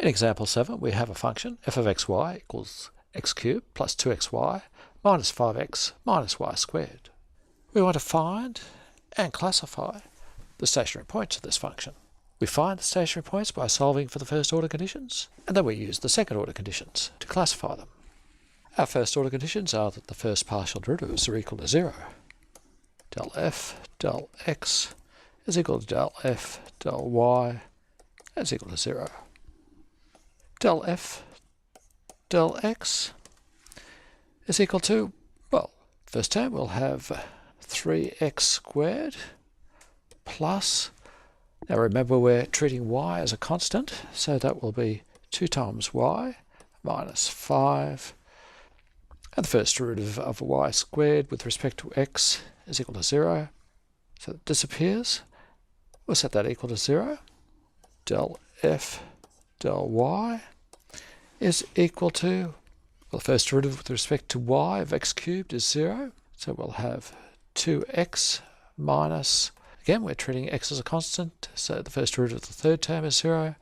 In example 7, we have a function f of xy equals x cubed plus 2xy minus 5x minus y squared. We want to find and classify the stationary points of this function. We find the stationary points by solving for the first order conditions, and then we use the second order conditions to classify them. Our first order conditions are that the first partial derivatives are equal to 0. Del f del x is equal to del f del y is equal to 0. Del f del x is equal to, well, first term we'll have 3x squared plus, now remember we're treating y as a constant, so that will be 2 times y minus 5, and the first derivative of y squared with respect to x is equal to 0, so it disappears. We'll set that equal to 0. Del f del y is equal to, well, the first derivative with respect to y of x cubed is 0, so we'll have 2x minus, again we're treating x as a constant, so the first derivative of the third term is 0,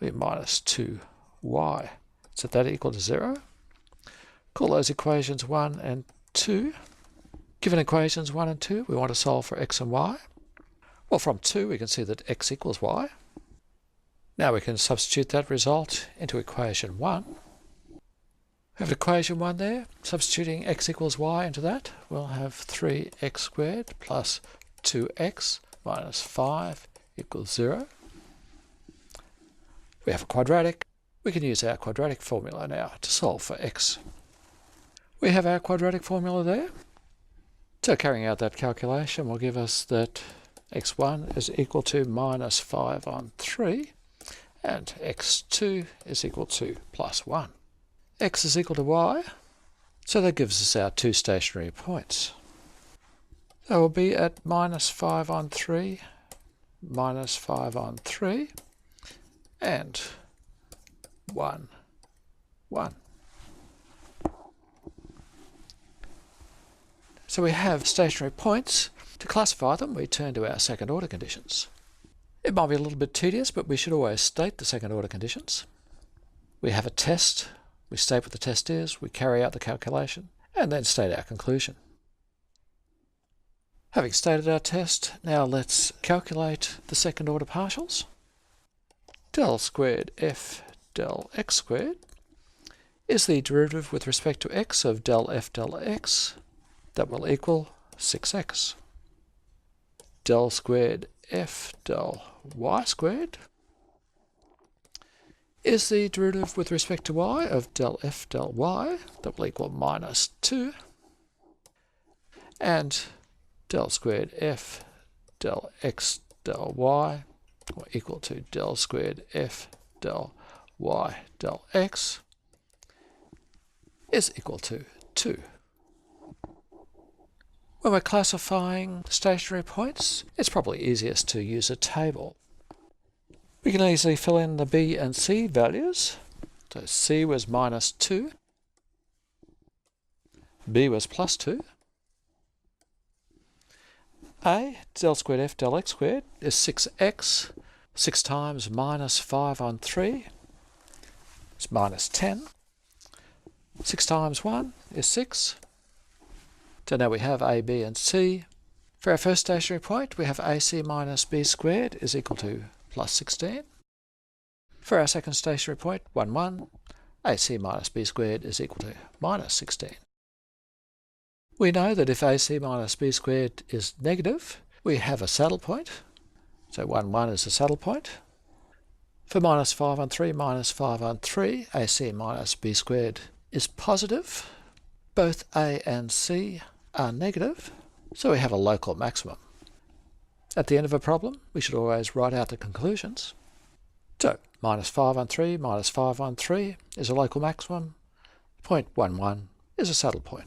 it'll be minus 2y. Set that equal to 0. Call those equations 1 and 2. Given equations 1 and 2, we want to solve for x and y. Well, from 2 we can see that x equals y. Now we can substitute that result into equation 1. We have equation 1 there. Substituting x equals y into that, we'll have 3x squared plus 2x minus 5 equals 0. We have a quadratic. We can use our quadratic formula now to solve for x. We have our quadratic formula there. So carrying out that calculation will give us that x1 is equal to minus 5 on 3, and x2 is equal to plus 1. X is equal to y, so that gives us our two stationary points. They will be at minus 5 on 3, minus 5 on 3, and 1, 1. So we have stationary points. To classify them, we turn to our second order conditions. It might be a little bit tedious, but we should always state the second order conditions. We have a test, we state what the test is, we carry out the calculation, and then state our conclusion. Having stated our test, now let's calculate the second order partials. Del squared f del x squared is the derivative with respect to x of del f del x. That will equal 6x. Del squared f del y squared is the derivative with respect to y of del f del y. That will equal minus 2. And del squared f del x del y will equal to del squared f del y del x is equal to 2. When we're classifying stationary points, it's probably easiest to use a table. We can easily fill in the b and c values. So c was minus 2, b was plus 2. A, del squared f del x squared, is 6x. 6 times minus 5 on 3 is minus 10. 6 times 1 is 6. So now we have a, b and c. For our first stationary point, we have ac minus b squared is equal to plus 16. For our second stationary point, 1, 1, ac minus b squared is equal to minus 16. We know that if ac minus b squared is negative, we have a saddle point. So 1, 1 is a saddle point. For minus 5 on 3, minus 5 on 3, ac minus b squared is positive. Both a and c are negative, so we have a local maximum. At the end of a problem, we should always write out the conclusions. So, minus 5 on 3, minus 5 on 3 is a local maximum. Point 1, 1 is a saddle point.